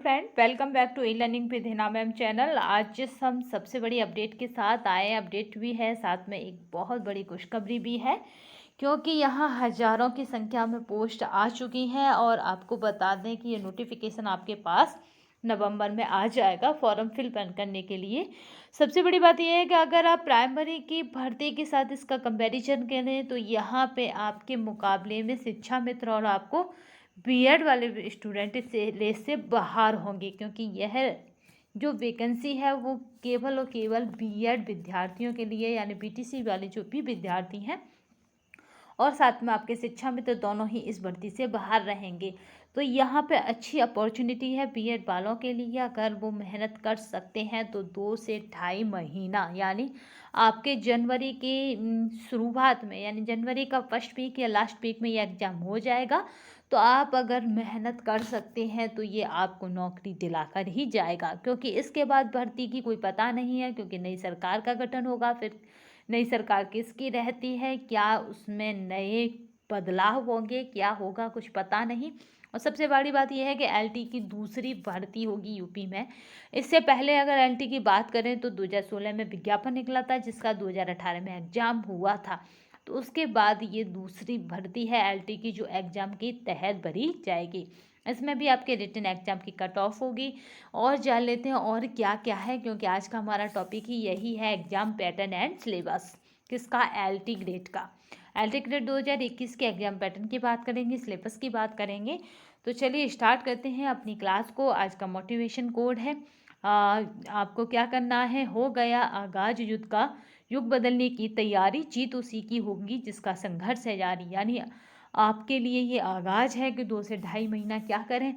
Friend, welcome back to e learning with Hina ma'am channel. आज हम सबसे बड़ी अपडेट के साथ आए हैं। अपडेट भी है, साथ में एक बहुत बड़ी खुशखबरी भी है, क्योंकि यहाँ हज़ारों की संख्या में पोस्ट आ चुकी हैं। और आपको बता दें कि ये नोटिफिकेशन आपके पास नवंबर में आ जाएगा फॉर्म फिल करने के लिए। सबसे बड़ी बात यह है कि अगर आप प्राइमरी की भर्ती के साथ इसका कंपैरिजन करें तो यहाँ पे आपके मुकाबले में शिक्षा मित्र और आपको बीएड वाले स्टूडेंट से रेस से बाहर होंगे, क्योंकि यह जो वैकेंसी है वो केवल और केवल बीएड विद्यार्थियों के लिए, यानी बीटीसी वाले जो भी विद्यार्थी हैं और साथ में आपके शिक्षा मित्र दोनों ही इस भर्ती से बाहर रहेंगे। तो यहाँ पे अच्छी अपॉर्चुनिटी है बीएड वालों के लिए। अगर वो मेहनत कर सकते हैं तो 2 से ढाई महीना, यानी आपके जनवरी के शुरुआत में, यानी जनवरी का फर्स्ट वीक या लास्ट वीक में ये एग्ज़ाम हो जाएगा। तो आप अगर मेहनत कर सकते हैं तो ये आपको नौकरी दिलाकर ही जाएगा, क्योंकि इसके बाद भर्ती की कोई पता नहीं है, क्योंकि नई सरकार का गठन होगा। फिर नई सरकार किसकी रहती है, क्या उसमें नए बदलाव होंगे, क्या होगा, कुछ पता नहीं। और सबसे बड़ी बात यह है कि एलटी की दूसरी भर्ती होगी यूपी में। इससे पहले अगर एलटी की बात करें तो 2016 में विज्ञापन निकला था, जिसका 2018 में एग्जाम हुआ था। तो उसके बाद ये दूसरी भर्ती है एलटी की, जो एग्ज़ाम के तहत भरी जाएगी। इसमें भी आपके रिटन एग्जाम की कट ऑफ होगी। और जान लेते हैं और क्या क्या है, क्योंकि आज का हमारा टॉपिक ही यही है, एग्जाम पैटर्न एंड सिलेबस। किसका? एलटी ग्रेड का। एलटी ग्रेड 2021 के एग्जाम पैटर्न की बात करेंगे, सिलेबस की बात करेंगे। तो चलिए स्टार्ट करते हैं अपनी क्लास को। आज का मोटिवेशन कोड है, आपको क्या करना है, हो गया आगाज युद्ध का, युग बदलने की तैयारी, जीत उसी की होगी जिसका संघर्ष है जारी। यानी आपके लिए ये आगाज है कि 2 से ढाई महीना क्या करें,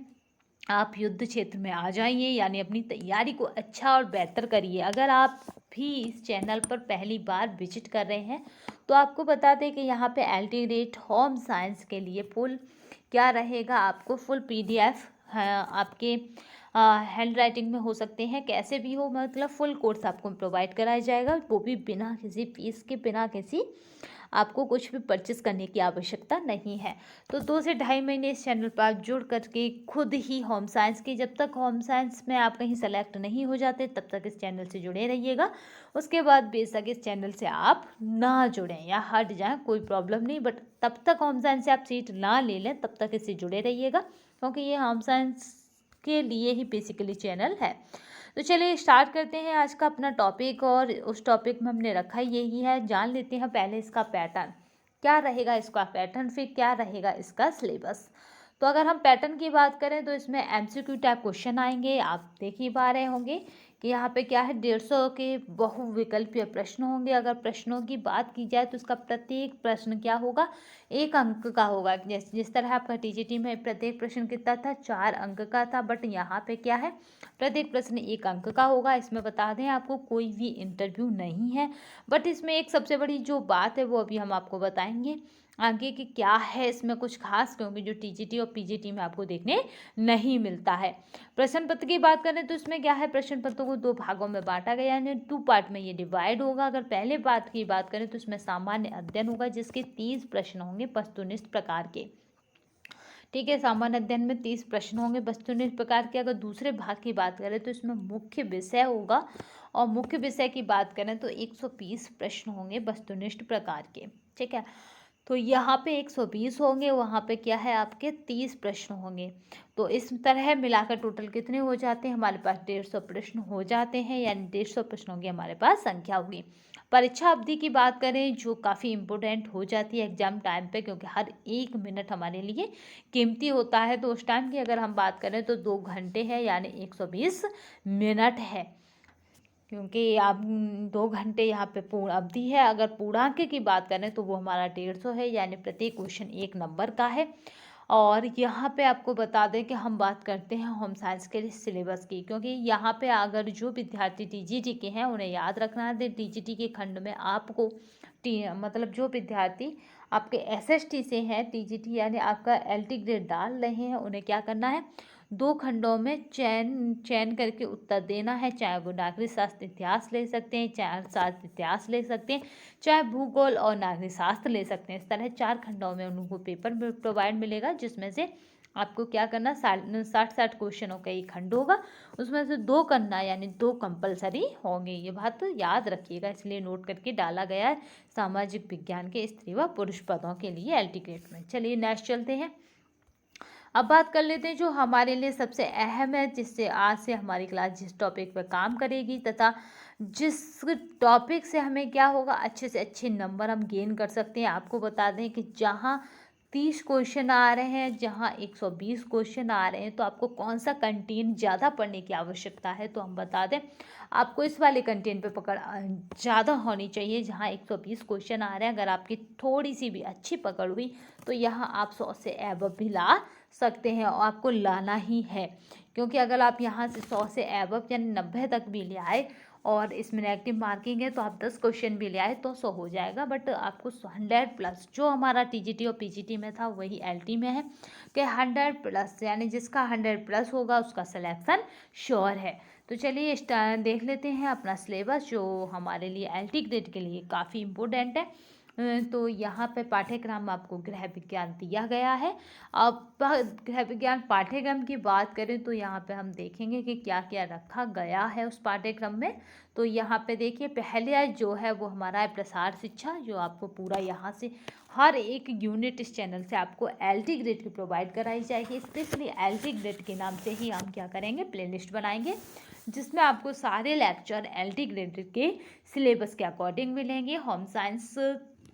आप युद्ध क्षेत्र में आ जाइए, यानी अपनी तैयारी को अच्छा और बेहतर करिए। अगर आप भी इस चैनल पर पहली बार विजिट कर रहे हैं तो आपको बता दें कि यहाँ पे अल्टीग्रेट होम साइंस के लिए फुल क्या रहेगा, आपको फुल पीडीएफ आपके हैंड राइटिंग में हो सकते हैं, कैसे भी हो, मतलब फुल कोर्स आपको प्रोवाइड कराया जाएगा, वो भी बिना किसी फीस के, बिना किसी आपको कुछ भी परचेस करने की आवश्यकता नहीं है। तो 2 से ढाई महीने इस चैनल पर आप जुड़ करके खुद ही होम साइंस की, जब तक होम साइंस में आप कहीं सेलेक्ट नहीं हो जाते तब तक इस चैनल से जुड़े रहिएगा। उसके बाद बेशक इस चैनल से आप ना जुड़ें या हट जाएं, कोई प्रॉब्लम नहीं, बट तब तक होम साइंस से आप सीट ना ले लें, तब तक इससे जुड़े रहिएगा, क्योंकि ये होम साइंस के लिए ही बेसिकली चैनल है। तो चलिए स्टार्ट करते हैं आज का अपना टॉपिक। और उस टॉपिक में हमने रखा यही है, जान लेते हैं पहले इसका पैटर्न क्या रहेगा, इसका पैटर्न, फिर क्या रहेगा इसका सिलेबस। तो अगर हम पैटर्न की बात करें तो इसमें एमसीक्यू टाइप क्वेश्चन आएंगे। आप देख ही पा रहे होंगे कि यहाँ पे क्या है, 150 के बहुविकल्पीय प्रश्न होंगे। अगर प्रश्नों की बात की जाए तो इसका प्रत्येक प्रश्न क्या होगा, 1 अंक का होगा। जिस तरह आपका टीजीटी में प्रत्येक प्रश्न कितना था, 4 अंक का था, बट यहाँ पे क्या है, प्रत्येक प्रश्न 1 अंक का होगा। इसमें बता दें आपको कोई भी इंटरव्यू नहीं है, बट इसमें एक सबसे बड़ी जो बात है वो अभी हम आपको बताएंगे आगे कि क्या है इसमें कुछ खास, क्योंकि जो टीजीटी और पीजीटी में आपको देखने नहीं मिलता है। प्रश्न पत्र की बात करें तो इसमें क्या है, प्रश्न पत्र को 2 भागों में बांटा गया, यानी 2 पार्ट में ये डिवाइड होगा। अगर पहले पार्ट की बात करें तो इसमें सामान्य अध्ययन होगा, जिसके 30 प्रश्न होंगे वस्तुनिष्ठ प्रकार के। ठीक है, सामान्य अध्ययन में 30 प्रश्न होंगे वस्तुनिष्ठ प्रकार के। अगर दूसरे भाग की बात करें तो इसमें मुख्य विषय होगा, और मुख्य विषय की बात करें तो 120 प्रश्न होंगे वस्तुनिष्ठ प्रकार के। ठीक है, तो यहाँ पे 120 होंगे, वहाँ पे क्या है आपके 30 प्रश्न होंगे। तो इस तरह मिलाकर टोटल कितने हो जाते हैं हमारे पास, 150 प्रश्न हो जाते हैं, यानी 150 प्रश्नों की हमारे पास संख्या होगी। परीक्षा अवधि की बात करें जो काफ़ी इम्पोर्टेंट हो जाती है एग्जाम टाइम पे, क्योंकि हर 1 मिनट हमारे लिए कीमती होता है। तो उस टाइम की अगर हम बात करें तो 2 घंटे है, यानी 120 मिनट है, क्योंकि आप 2 घंटे यहाँ पे पूर्ण अवधि है। अगर पूर्णांक की बात करें तो वो हमारा 150 है, यानी प्रत्येक क्वेश्चन 1 नंबर का है। और यहाँ पे आपको बता दें कि हम बात करते हैं होम साइंस के सिलेबस की, क्योंकि यहाँ पे अगर जो विद्यार्थी टीजीटी के हैं उन्हें याद रखना है, टीजीटी के खंड में आपको मतलब जो विद्यार्थी आपके एसएसटी से हैं, टीजीटी यानी आपका एलटी ग्रेड डाल रहे हैं, उन्हें क्या करना है, 2 खंडों में चयन करके उत्तर देना है। चाहे वो नागरिक शास्त्र इतिहास ले सकते हैं, चाहे अर्थशास्त्र इतिहास ले सकते हैं, चाहे भूगोल और नागरिक शास्त्र ले सकते हैं। इस तरह 4 खंडों में उनको पेपर प्रोवाइड मिलेगा, जिसमें से आपको क्या करना, 60 क्वेश्चनों का एक खंड होगा, उसमें से 2 करना, यानी 2 कंपलसरी होंगे। ये बात तो याद रखिएगा, इसलिए नोट करके डाला गया है सामाजिक विज्ञान के स्त्री व पुरुष पदों के लिए एल टी ग्रेड में। चलिए नेक्स्ट चलते हैं। अब बात कर लेते हैं जो हमारे लिए सबसे अहम है, जिससे आज से हमारी क्लास जिस टॉपिक पर काम करेगी तथा जिस टॉपिक से हमें क्या होगा, अच्छे से अच्छे नंबर हम गेन कर सकते हैं। आपको बता दें कि जहाँ 30 क्वेश्चन आ रहे हैं, जहाँ 120 क्वेश्चन आ रहे हैं, तो आपको कौन सा कंटेंट ज़्यादा पढ़ने की आवश्यकता है, तो हम बता दें आपको इस वाले कंटेंट पे पकड़ ज़्यादा होनी चाहिए। जहाँ 120 क्वेश्चन आ रहे हैं, अगर आपकी थोड़ी सी भी अच्छी पकड़ हुई तो यहाँ आप 100 से एबव भी ला सकते हैं, और आपको लाना ही है, क्योंकि अगर आप यहाँ से 100 से एबव यानी 90 तक भी ले आए और इसमें नेगेटिव मार्किंग है तो आप 10 क्वेश्चन भी ले आए तो 100 हो जाएगा। बट आपको 100+ जो हमारा टीजीटी और पीजीटी में था वही एलटी में है कि 100+, यानी जिसका 100+ होगा उसका सिलेक्शन श्योर है। तो चलिए देख लेते हैं अपना सिलेबस, जो हमारे लिए एलटी ग्रेड के लिए काफ़ी इम्पोर्टेंट है। तो यहाँ पे पाठ्यक्रम आपको गृह विज्ञान दिया गया है। अब गृह विज्ञान पाठ्यक्रम की बात करें तो यहाँ पे हम देखेंगे कि क्या क्या रखा गया है उस पाठ्यक्रम में। तो यहाँ पे देखिए, पहले जो है वो हमारा है प्रसार शिक्षा, जो आपको पूरा यहाँ से हर एक यूनिट इस चैनल से आपको एलटी ग्रेड की प्रोवाइड कराई जाएगी। स्पेशली एलटी ग्रेड के नाम से ही हम क्या करेंगे, प्लेलिस्ट बनाएंगे, जिसमें आपको सारे लेक्चर एलटी ग्रेड के सिलेबस के अकॉर्डिंग मिलेंगे। होम साइंस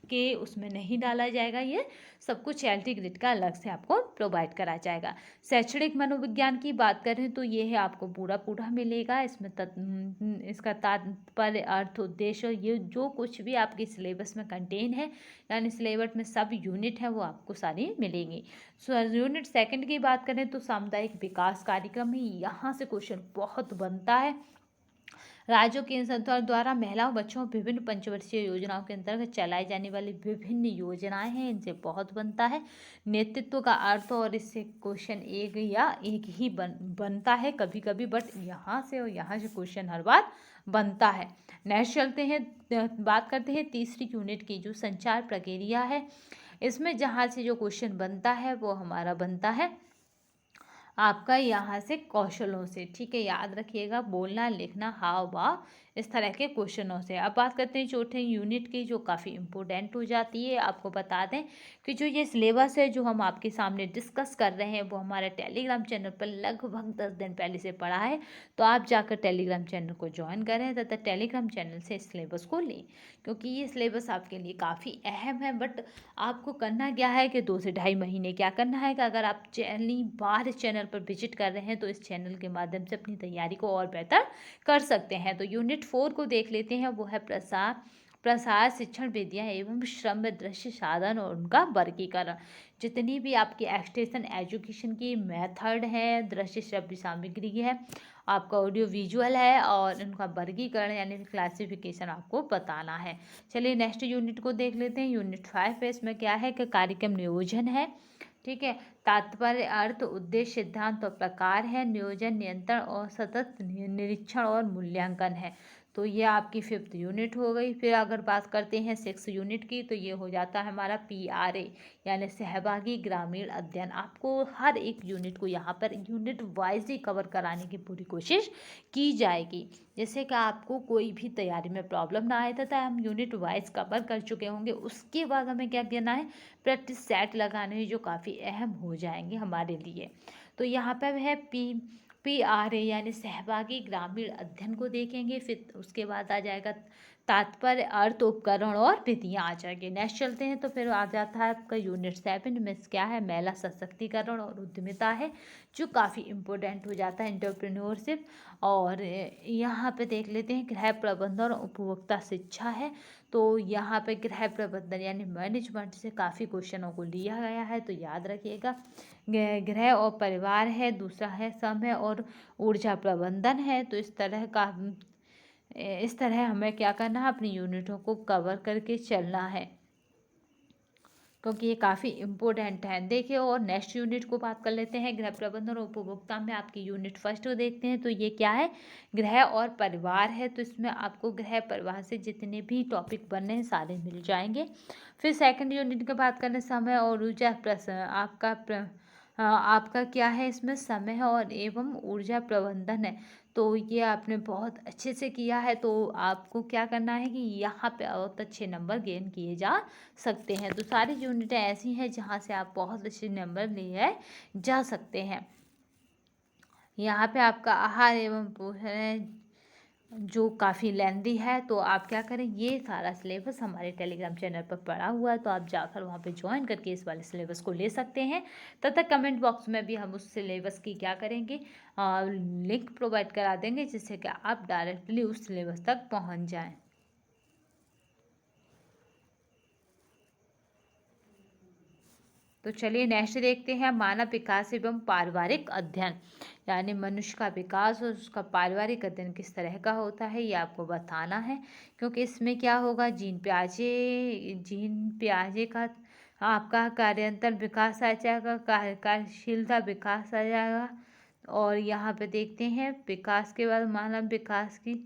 के उसमें नहीं डाला जाएगा, ये सब कुछ एलटी ग्रेड का अलग से आपको प्रोवाइड करा जाएगा। शैक्षणिक मनोविज्ञान की बात करें तो ये है आपको पूरा पूरा मिलेगा। इसमें इसका तात्पर्य, अर्थ, उद्देश्य, ये जो कुछ भी आपके सिलेबस में कंटेन है, यानी सिलेबस में सब यूनिट है वो आपको सारी मिलेंगी। यूनिट सेकंड की बात करें तो सामुदायिक विकास कार्यक्रम ही, यहाँ से क्वेश्चन बहुत बनता है। राज्यों केंद्र सरकार द्वारा महिलाओं बच्चों विभिन्न पंचवर्षीय योजनाओं के अंतर्गत चलाई जाने वाली विभिन्न योजनाएं हैं, इनसे बहुत बनता है। नेतृत्व का अर्थ, और इससे क्वेश्चन एक ही बनता है कभी कभी, बट यहाँ से और यहाँ से क्वेश्चन हर बार बनता है। नेक्स्ट चलते हैं, बात करते हैं तीसरी यूनिट की, जो संचार प्रक्रिया है। इसमें जहाँ से जो क्वेश्चन बनता है वो हमारा बनता है आपका यहाँ से कौशलों से। ठीक है, याद रखिएगा, बोलना, लिखना, हाव भाव, इस तरह के क्वेश्चनों से। अब बात करते हैं चौथे यूनिट की, जो काफ़ी इम्पोर्टेंट हो जाती है। आपको बता दें कि जो ये सिलेबस है जो हम आपके सामने डिस्कस कर रहे हैं वो हमारे टेलीग्राम चैनल पर लगभग 10 दिन पहले से पड़ा है। तो आप जाकर टेलीग्राम चैनल को ज्वाइन करें तथा टेलीग्राम चैनल से इस सिलेबस को लें, क्योंकि ये सिलेबस आपके लिए काफ़ी अहम है। बट आपको करना क्या है कि 2 से ढाई महीने क्या करना है कि अगर आप बार इस चैनल पर विजिट कर रहे हैं तो इस चैनल के माध्यम से अपनी तैयारी को और बेहतर कर सकते हैं। तो यूनिट 4 को देख लेते हैं, वो है प्रसार शिक्षण विधियाँ एवं श्रम दृश्य साधन और उनका वर्गीकरण। जितनी भी आपकी एक्सटेंशन एजुकेशन की मेथड है, दृश्य श्रव्य सामग्री है, आपका ऑडियो विजुअल है, और उनका वर्गीकरण यानी क्लासिफिकेशन आपको बताना है। चलिए नेक्स्ट यूनिट को देख लेते हैं। यूनिट 5 है, इसमें क्या है कि कार्यक्रम नियोजन है। ठीक है, तात्पर्य, अर्थ, उद्देश्य, सिद्धांत और प्रकार है। नियोजन, नियंत्रण और सतत निरीक्षण और मूल्यांकन है। तो ये आपकी 5th यूनिट हो गई। फिर अगर बात करते हैं 6th यूनिट की, तो ये हो जाता है हमारा PRA, यानी सहभागी ग्रामीण अध्ययन। आपको हर एक यूनिट को यहाँ पर यूनिट वाइज ही कवर कराने की पूरी कोशिश की जाएगी, जैसे कि आपको कोई भी तैयारी में प्रॉब्लम ना आए, तथा हम यूनिट वाइज कवर कर चुके होंगे। उसके बाद हमें क्या करना है, प्रैक्टिस सेट लगाने जो काफ़ी अहम हो जाएंगे हमारे लिए। तो यहाँ पर है PRA यानी सहभागी ग्रामीण अध्ययन को देखेंगे। फिर उसके बाद आ जाएगा तात्पर्य, अर्थ, उपकरण और विधियाँ आ जाएंगे। नेक्स्ट चलते हैं तो फिर आ जाता है आपका यूनिट 7 में क्या है, महिला सशक्तिकरण और उद्यमिता है, जो काफ़ी इम्पोर्टेंट हो जाता है, एंटरप्रेन्योरशिप। और यहाँ पे देख लेते हैं गृह प्रबंधन और उपभोक्ता शिक्षा है। तो यहाँ पे गृह प्रबंधन यानी मैनेजमेंट से काफ़ी क्वेश्चनों को लिया गया है, तो याद रखिएगा। गृह और परिवार है, दूसरा है समय और ऊर्जा प्रबंधन है। तो इस तरह हमें क्या करना है, अपनी यूनिटों को कवर करके चलना है, क्योंकि ये काफ़ी इम्पोर्टेंट है। देखिए, और नेक्स्ट यूनिट को बात कर लेते हैं, गृह प्रबंधन और उपभोक्ता में आपकी यूनिट 1 को देखते हैं। तो ये क्या है, गृह और परिवार है। तो इसमें आपको गृह परिवार से जितने भी टॉपिक बनने हैं सारे मिल जाएंगे। फिर 2nd यूनिट की बात करें, समय और ऊर्जा आपका आपका क्या है इसमें समय है और एवं ऊर्जा प्रबंधन है। तो ये आपने बहुत अच्छे से किया है, तो आपको क्या करना है कि यहाँ पे बहुत अच्छे नंबर गेन किए जा सकते हैं। तो सारी यूनिटें ऐसी हैं जहाँ से आप बहुत अच्छे नंबर लिए जा सकते हैं। यहाँ पे आपका आहार एवं पोषण जो काफ़ी लेंदी है, तो आप क्या करें, ये सारा सिलेबस हमारे टेलीग्राम चैनल पर पड़ा हुआ है, तो आप जाकर वहाँ पे ज्वाइन करके इस वाले सिलेबस को ले सकते हैं। तथा कमेंट बॉक्स में भी हम उस सिलेबस की क्या करेंगे, लिंक प्रोवाइड करा देंगे, जिससे कि आप डायरेक्टली उस सिलेबस तक पहुँच जाएँ। तो चलिए नेक्स्ट देखते हैं, मानव विकास एवं पारिवारिक अध्ययन, यानी मनुष्य का विकास और उसका पारिवारिक अध्ययन किस तरह का होता है, ये आपको बताना है। क्योंकि इसमें क्या होगा, जीन प्याजे का आपका कार्यांतर विकास आ जाएगा, कार्यशीलता विकास आ जाएगा। और यहाँ पे देखते हैं विकास के बाद मानव विकास की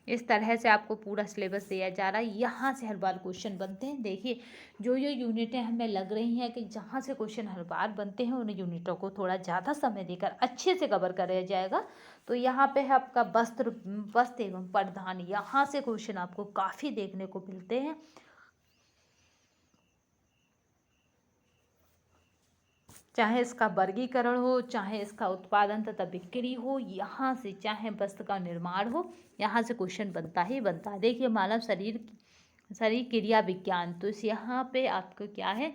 इस तरह से आपको पूरा सिलेबस दिया जा रहा है। यहाँ से हर बार क्वेश्चन बनते हैं। देखिए जो ये यूनिटें हमें लग रही हैं कि जहाँ से क्वेश्चन हर बार बनते हैं, उन यूनिटों को थोड़ा ज़्यादा समय देकर अच्छे से कवर कराया जाएगा। तो यहाँ पे है आपका वस्त्र एवं परिधान, यहाँ से क्वेश्चन आपको काफ़ी देखने को मिलते हैं। चाहे इसका वर्गीकरण हो, चाहे इसका उत्पादन तथा बिक्री हो, यहाँ से चाहे वस्त्र का निर्माण हो, यहाँ से क्वेश्चन बनता ही बनता है। देखिए मानव शरीर क्रिया विज्ञान, तो इस यहाँ पे आपको क्या है,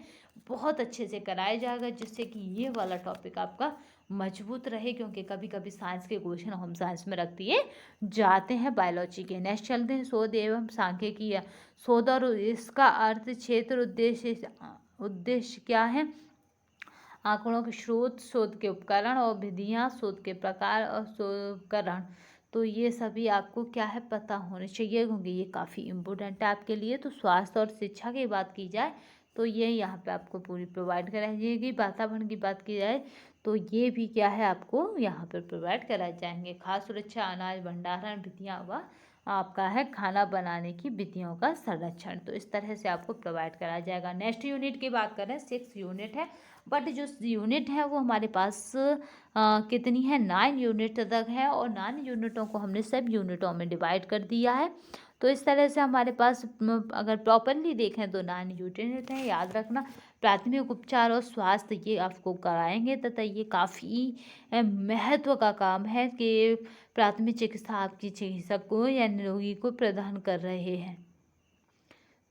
बहुत अच्छे से कराया जाएगा, जिससे कि ये वाला टॉपिक आपका मजबूत रहे। क्योंकि कभी कभी साइंस के क्वेश्चन हम साइंस में रख दिए जाते हैं बायोलॉजी के। नेक्स्ट चलते हैं, शोध एवं सांख्यिकी। शोध और इसका अर्थ क्षेत्र, उद्देश्य क्या है, आंकड़ों के स्रोत, शोध के उपकरण और विधियां, शोध के प्रकार और शोधकरण। तो ये सभी आपको क्या है पता होने चाहिए, क्योंकि ये काफ़ी इम्पोर्टेंट है आपके लिए। तो स्वास्थ्य और शिक्षा की बात की जाए तो ये यहाँ पे आपको पूरी प्रोवाइड कराई जाएगी। वातावरण की बात की जाए तो ये भी क्या है आपको यहाँ पर प्रोवाइड कराए जाएंगे। खाद्य सुरक्षा, अनाज भंडारण विधियाँ व आपका है खाना बनाने की विधियों का संरक्षण, तो इस तरह से आपको प्रोवाइड कराया जाएगा। नेक्स्ट यूनिट की बात करें, 6 यूनिट है, बट जो यूनिट है वो हमारे पास कितनी है, 9 यूनिट तक है। और 9 यूनिटों को हमने सब यूनिटों में डिवाइड कर दिया है। तो इस तरह से हमारे पास अगर प्रॉपरली देखें तो 9 यूनिट हैं। याद रखना, प्राथमिक उपचार और स्वास्थ्य ये आपको कराएंगे, तथा ये काफ़ी महत्व का काम है कि प्राथमिक चिकित्सा आपकी चिकित्सक को या रोगी को प्रदान कर रहे हैं।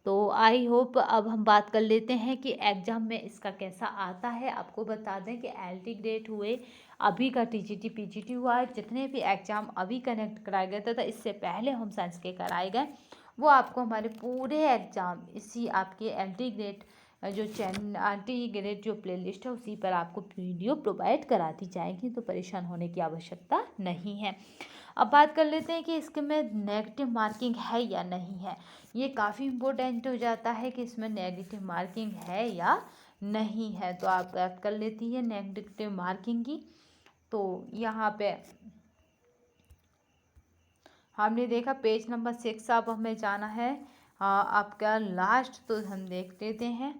तो आई होप अब हम बात कर लेते हैं कि एग्ज़ाम में इसका कैसा आता है। आपको बता दें कि एलटी ग्रेड हुए, अभी का टीजीटी पीजीटी हुआ है, जितने भी एग्ज़ाम अभी कनेक्ट कराए गए थे, तो इससे पहले होम साइंस के कराए गए, वो आपको हमारे पूरे एग्ज़ाम इसी आपके एलटी ग्रेड जो एलटी ग्रेड जो प्लेलिस्ट है उसी पर आपको वीडियो प्रोवाइड करा दी जाएगी। तो परेशान होने की आवश्यकता नहीं है। अब बात कर लेते हैं कि इसके में नेगेटिव मार्किंग है या नहीं है। ये काफ़ी इम्पोर्टेंट हो जाता है कि इसमें नेगेटिव मार्किंग है या नहीं है। तो आप बात कर लेती है नेगेटिव मार्किंग की। तो यहाँ पे हमने देखा पेज नंबर 6, अब हमें जाना है आपका लास्ट, तो हम देख लेते हैं।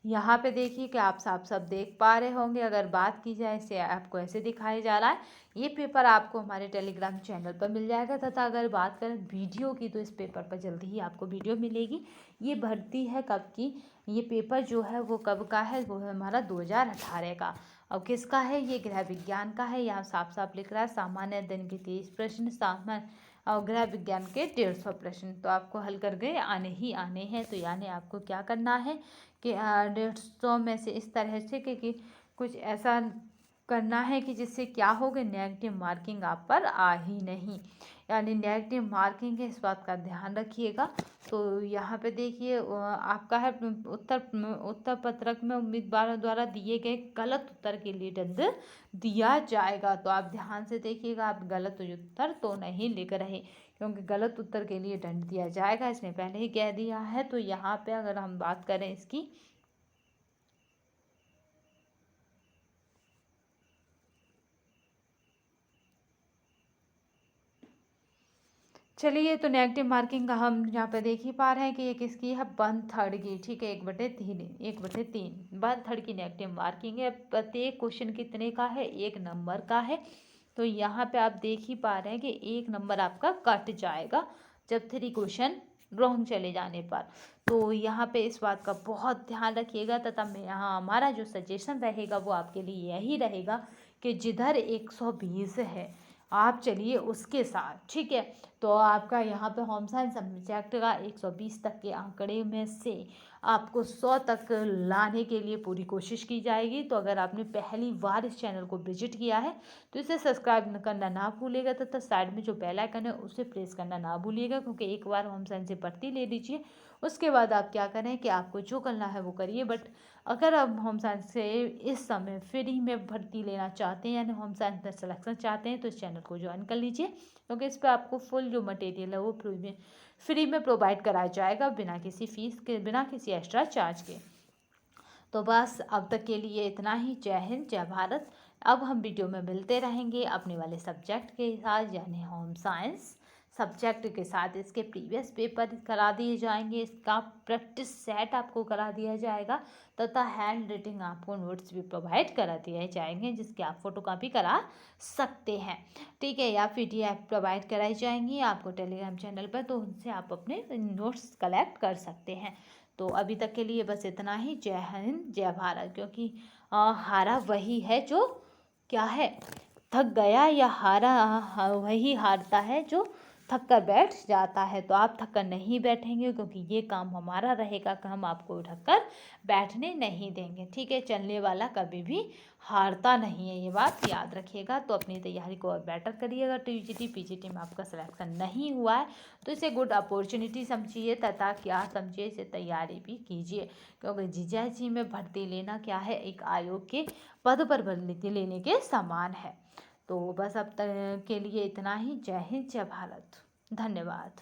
यहाँ पे देखिए कि आप साफ साफ देख पा रहे होंगे। अगर बात की जाए, इसे आपको ऐसे दिखाया जा रहा है, ये पेपर आपको हमारे टेलीग्राम चैनल पर मिल जाएगा। तथा अगर बात करें वीडियो की, तो इस पेपर पर जल्दी ही आपको वीडियो मिलेगी। ये भर्ती है कब की, ये पेपर जो है वो कब का है, वो है हमारा 2018 का। अब किसका है, ये गृह विज्ञान का है। यहाँ साफ साफ लिख रहा है सामान्य अध्ययन के 30 प्रश्न, सामान्य और गृह विज्ञान के 150 प्रश्न, तो आपको हल कर गए आने ही आने हैं। तो यानी आपको क्या करना है कि 150 में से इस तरह से कि कुछ ऐसा करना है कि जिससे क्या होगा, नेगेटिव मार्किंग आप पर आ ही नहीं, यानी नेगेटिव मार्किंग है, इस बात का ध्यान रखिएगा। तो यहाँ पे देखिए आपका है उत्तर पत्रक में उम्मीदवारों द्वारा दिए गए गलत उत्तर के लिए दंड दिया जाएगा। तो आप ध्यान से देखिएगा, आप गलत उत्तर तो नहीं लिख रहे, क्योंकि गलत उत्तर के लिए दंड दिया जाएगा, इसने पहले ही कह दिया है। तो यहाँ पे अगर हम बात करें इसकी, चलिए, तो नेगेटिव मार्किंग का हम यहाँ पे देख ही पा रहे हैं कि ये किसकी है, 1/3 की। ठीक है, 1/3, 1/3 1/3 की नेगेटिव मार्किंग है। प्रत्येक क्वेश्चन कितने का है, 1 नंबर का है। तो यहाँ पे आप देख ही पा रहे हैं कि 1 नंबर आपका कट जाएगा जब 3 क्वेश्चन रॉन्ग चले जाने पर। तो यहाँ पे इस बात का बहुत ध्यान रखिएगा, तथा मैं यहाँ हमारा जो सजेशन रहेगा वो आपके लिए यही रहेगा कि जिधर 120 है आप चलिए उसके साथ। ठीक है, तो आपका यहाँ पे होम साइंस सब्जेक्ट का 120 तक के आंकड़े में से आपको 100 तक लाने के लिए पूरी कोशिश की जाएगी। तो अगर आपने पहली बार इस चैनल को विजिट किया है तो इसे सब्सक्राइब करना ना भूलिएगा, तथा साइड में जो बेल आइकन है उसे प्रेस करना ना भूलिएगा, क्योंकि एक बार होम साइंस से भर्ती ले लीजिए, उसके बाद आप क्या करें कि आपको जो करना है वो करिए। बट अगर आप होम साइंस से इस समय फ्री में भर्ती लेना चाहते हैं, यानी होम साइंस में सिलेक्शन चाहते हैं, तो इस चैनल को ज्वाइन कर लीजिए, क्योंकि इस पर आपको फुल जो मटेरियल है वो फ्री में प्रोवाइड कराया जाएगा, बिना किसी फीस के, बिना किसी एक्स्ट्रा चार्ज के। तो बस अब तक के लिए इतना ही। जय हिंद, जय भारत। अब हम वीडियो में मिलते रहेंगे अपने वाले सब्जेक्ट के साथ, यानी होम साइंस सब्जेक्ट के साथ। इसके प्रीवियस पेपर करा दिए जाएंगे, इसका प्रैक्टिस सेट आपको करा दिया जाएगा, तथा हैंड राइटिंग आपको नोट्स भी प्रोवाइड करा दिए जाएंगे, जिसकी आप फोटोकॉपी करा सकते हैं। ठीक है, या PDF प्रोवाइड कराई जाएंगी आपको टेलीग्राम चैनल पर, तो उनसे आप अपने नोट्स कलेक्ट कर सकते हैं। तो अभी तक के लिए बस इतना ही। जय हिंद, जय भारत। क्योंकि हारा वही है जो क्या है, थक गया, या हारा वही हारता है जो थक कर बैठ जाता है। तो आप थक कर नहीं बैठेंगे, क्योंकि ये काम हमारा रहेगा कि हम आपको ढक कर बैठने नहीं देंगे। ठीक है, चलने वाला कभी भी हारता नहीं है, ये बात याद रखिएगा। तो अपनी तैयारी को और बेटर करिएगा। TGT PGT में आपका सिलेक्शन नहीं हुआ है तो इसे गुड अपॉर्चुनिटी समझिए, तथा क्या समझिए, इसे तैयारी भी कीजिए, क्योंकि जीजाजी में भर्ती लेना क्या है, एक आयोग के पद पर भर्ती लेने के समान है। तो बस अब तक के लिए इतना ही। जय हिंद, जय भारत। धन्यवाद।